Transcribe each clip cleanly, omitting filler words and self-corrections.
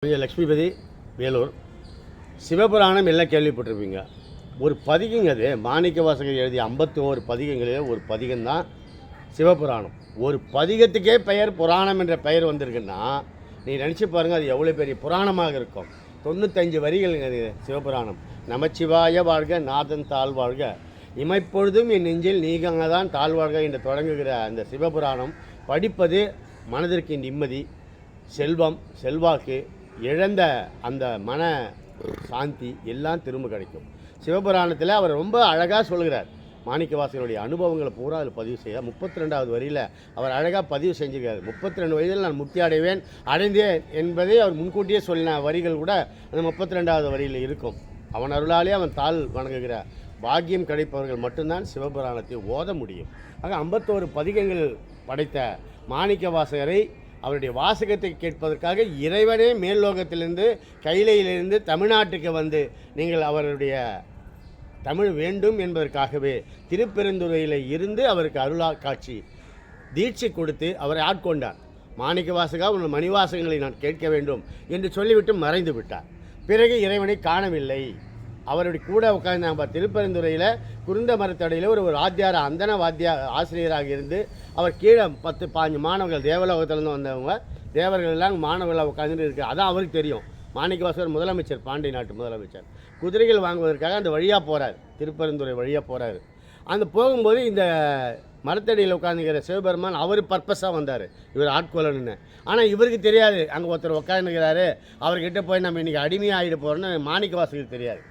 கொஞ்சம் லக்ஷ்மிபதி வேலூர். சிவபுராணம் எல்லாம் கேள்விப்பட்டிருப்பீங்க. ஒரு பதிகங்க அது. மாணிக்க வாசகர் எழுதிய 51 பதிகங்களில் ஒரு பதிகம்தான் சிவபுராணம். ஒரு பதிகத்துக்கே பெயர் புராணம் என்ற பெயர் வந்திருக்குன்னா நீ நினச்சி பாருங்கள், அது எவ்வளோ பெரிய புராணமாக இருக்கும். 95 வரிகள் அது சிவபுராணம். நமச்சிவாய வாழ்க, நாதன் தாழ்வாழ்க, இமைப்பொழுதும் என் நெஞ்சில் நீங்க தான் தாழ்வாழ்க என்று தொடங்குகிற அந்த சிவபுராணம் படிப்பது மனதிற்கு நிம்மதி, செல்வம், செல்வாக்கு, இழந்த அந்த மன சாந்தி எல்லாம் திரும்ப கிடைக்கும். சிவபுராணத்தில் அவர் ரொம்ப அழகாக சொல்கிறார். மாணிக்கவாசகருடைய அனுபவங்களை பூரா அதில் பதிவு செய்ய 32வது வரியில் அவர் அழகாக பதிவு செஞ்சுருக்கார். 32 வயதில் நான் முக்தி அடைவேன், அடைந்தேன் என்பதை அவர் முன்கூட்டியே சொல்லின வரிகள் கூட அந்த 32வது வரியில் இருக்கும். அவன் அருளாலே அவன் தாள் வணங்குகிற பாக்கியம் கிடைப்பவர்கள் மட்டும்தான் சிவபுராணத்தை ஓத முடியும். ஆக 51 பதிகங்கள் படைத்த மாணிக்கவாசகரை அவருடைய வாசகத்தை கேட்பதற்காக இறைவனே மேல்லோகத்திலிருந்து கைலையிலிருந்து தமிழ்நாட்டுக்கு வந்து நீங்கள் அவருடைய தமிழ் வேண்டும் என்பதற்காகவே திருப்பெருந்துறையில் இருந்து அவருக்கு அருளா காட்சி தீட்சை கொடுத்து அவரை ஆட்கொண்டார். மாணிக்க வாசகா உன் மணிவாசகங்களை நான் கேட்க வேண்டும் என்று சொல்லிவிட்டு மறைந்து விட்டார். பிறகு இறைவனை காணவில்லை. அவருடைய கூட உட்கார்ந்து நம்ம திருப்பெருந்துறையில் குருந்த மரத்தடையில் ஒரு வாத்தியார், அந்தன ஆசிரியராக இருந்து அவர் கீழே 10-15 மாணவர்கள் தேவலோகத்திலேருந்து வந்தவங்க தேவர்கள் எல்லாம் மாணவர்களாக உட்காந்துட்டு இருக்கு. அதான் அவருக்கு தெரியும். மாணிக்கவாசகர் முதலமைச்சர், பாண்டிய நாட்டு முதலமைச்சர், குதிரைகள் வாங்குவதற்காக அந்த வழியாக போகிறார், திருப்பெருந்துறை வழியாக போகிறார். அந்த போகும்போது இந்த மரத்தடியில் உட்காந்துக்கிற சிவபெருமான் அவர் பர்பஸாக வந்தார், இவர் ஆட்கொள்ளணுன்னு. ஆனால் இவருக்கு தெரியாது அங்கே ஒருத்தர் உட்காந்துக்கிறாரு, அவர்கிட்ட போய் நம்ம இன்றைக்கி அடிமையாக ஆகிட்டு போகிறோன்னு மாணிக்கவாசகருக்கு தெரியாது.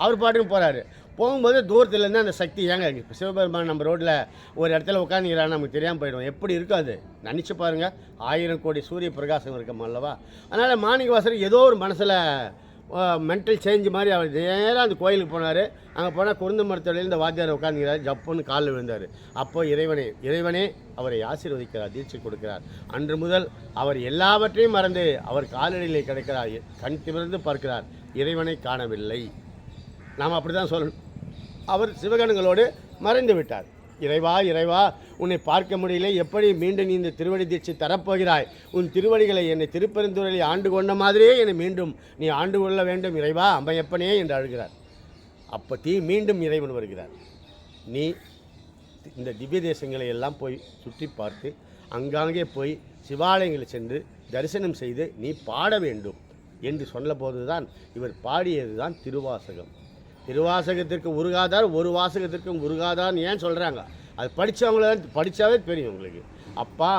அவர் பாட்டுக்கு போகிறாரு. போகும்போது தூரத்துலேருந்து அந்த சக்தி ஏங்க சிவபெருமான் நம்ம ரோட்டில் ஒரு இடத்துல உட்காந்துக்கிறான்னு நமக்கு தெரியாமல் போயிடும். எப்படி இருக்கும் அது நினச்சி பாருங்கள். 1000 கோடி சூரிய பிரகாசம் இருக்கும் அல்லவா. அதனால் மாணிக்கவாசகர் ஏதோ ஒரு மனசில் மென்டல் சேஞ்ச் மாதிரி அவர் நேராக அந்த கோயிலுக்கு போனார். அங்கே போனால் குருந்த மரத்தடியில் இந்த வாத்தியார் உட்காந்துக்கிறார். ஜப்புன்னு காலில் விழுந்தார். அப்போ இறைவனே அவரை ஆசீர்வதிக்கிறார், தீட்சை கொடுக்கிறார். அன்று முதல் அவர் எல்லாவற்றையும் மறந்து அவர் காலடியிலே கிடைக்கிறார். கண் திமிர்ந்து பார்க்கிறார், இறைவனை காணவில்லை. நாம் அப்படி தான் சொல்லணும். அவர் சிவகணங்களோடு மறைந்து விட்டார். இறைவா உன்னை பார்க்க முடியல, எப்படி மீண்டும் நீ இந்த திருவடி தீட்சை தரப்போகிறாய்? உன் திருவடிகளை என்னை திருப்பெருந்துறையில் ஆண்டு கொண்ட மாதிரியே என்னை மீண்டும் நீ ஆண்டு கொள்ள வேண்டும் இறைவா, அம்மையப்பனே என்று அழுகிறார். அப்போ மீண்டும் இறைவன் வருகிறார். நீ இந்த திவ்ய தேசங்களை எல்லாம் போய் சுற்றி பார்த்து அங்காங்கே போய் சிவாலயங்களில் சென்று தரிசனம் செய்து நீ பாட வேண்டும் என்று சொன்னபோது தான் இவர் பாடியது தான் திருவாசகம். திருவாசகத்திற்கு உருகாதார், ஒரு வாசகத்திற்கும் உருகாதார்னு ஏன் சொல்கிறாங்க? அது படித்தாவே தெரியும் உங்களுக்கு. அப்பா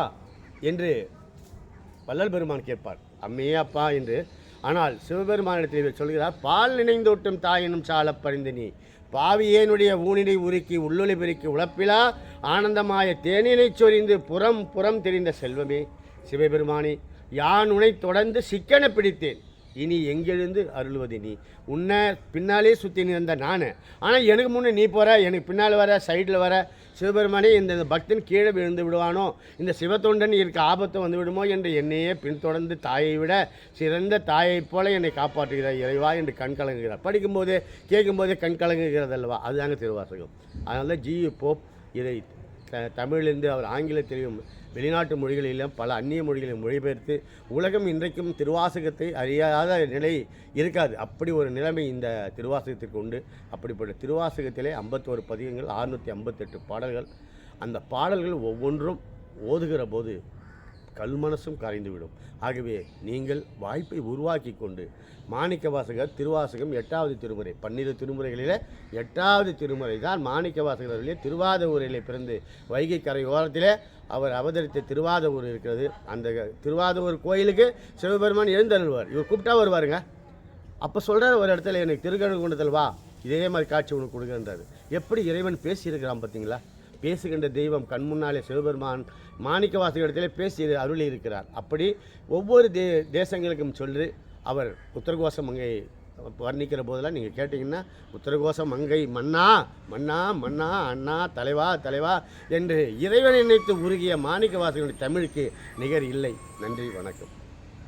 என்று வள்ளல் பெருமான் கேட்பார், அம்மையே அப்பா என்று. ஆனால் சிவபெருமானிடத்தில் சொல்கிறார், பால் நினைந்தோட்டும் தாயினும் சால பறிந்து நீ பாவியேனுடைய ஊனிடை உருக்கி உள்ளொளி பெருக்கி உழப்பிலா ஆனந்தமாய தேனினை சொரிந்து புறம் தெரிந்த செல்வமே சிவபெருமானே, யான் உனை தொடர்ந்து சிக்கன பிடித்தேன், இனி எங்கெழுந்து அருள்வது நீ. உன்னை பின்னாலே சுற்றி நிறந்த நான், ஆனால் எனக்கு முன்னே நீ போகிற, எனக்கு பின்னால் வர, சைடில் வர. சிவபெருமானே, இந்த பக்தன் கீழே விழுந்து விடுவானோ, இந்த சிவத்தொண்டன் இருக்க ஆபத்து வந்து விடுமோ என்று என்னையே பின்தொடர்ந்து தாயை விட சிறந்த தாயைப் போல என்னை காப்பாற்றுகிறார் இறைவா என்று கண் கலங்குகிறார். படிக்கும்போதே கேட்கும்போதே கண் கலங்குகிறது அல்லவா, அதுதாங்க திருவாசகம். அதனால தான் ஜி.யு. போப் இதை தமிழிலிருந்து அவர் ஆங்கிலத்திலையும் வெளிநாட்டு மொழிகளிலும் பல அந்நிய மொழிகளையும் மொழிபெயர்த்து உலகம் இன்றைக்கும் திருவாசகத்தை அறியாத நிலை இருக்காது. அப்படி ஒரு நிலைமை இந்த திருவாசகத்திற்கு உண்டு. அப்படிப்பட்ட திருவாசகத்திலே 51 பதிகங்கள், 658 பாடல்கள். அந்த பாடல்கள் ஒவ்வொன்றும் ஓதுகிற போது கல்மனசும் கரைந்துவிடும். ஆகவே நீங்கள் வாய்ப்பை உருவாக்கி கொண்டு மாணிக்கவாசகர் திருவாசகம் 8வது திருமுறை, 12 திருமுறைகளில் 8வது திருமுறை தான் மாணிக்கவாசகரிலே திருவாதூரிலே பிறந்து வைகை கரை ஓரத்திலே அவர் அவதரித்த திருவாதூர் இருக்கிறது. அந்த திருவாதூர் கோயிலுக்கு சிவபெருமான் எழுந்தருள்வார். இவர் கூப்பிட்டா வருவாருங்க. அப்போ சொல்கிறார் ஒரு இடத்துல, எனக்கு திருக்கழுகுன்றத்தில் வா, இதே மாதிரி காட்சி உனக்கு கொடுக்குறாரு. எப்படி இறைவன் பேசியிருக்கிறான் பார்த்தீங்களா? பேசுகின்ற தெய்வம் கண் முன்னாலே சிவபெருமான் மாணிக்கவாசகரிடத்திலே பேசி அருளி இருக்கிறார். அப்படி ஒவ்வொரு தேசங்களுக்கும் சொல்லி அவர் உத்தரகோச மங்கை வர்ணிக்கிற போதெல்லாம் நீங்கள் கேட்டிங்கன்னா, உத்தரகோச மங்கை மன்னா மன்னா மன்னா அண்ணா தலைவா என்று இறைவனை நினைத்து உருகிய மாணிக்கவாசகருடைய தமிழுக்கு நிகர் இல்லை. நன்றி, வணக்கம்.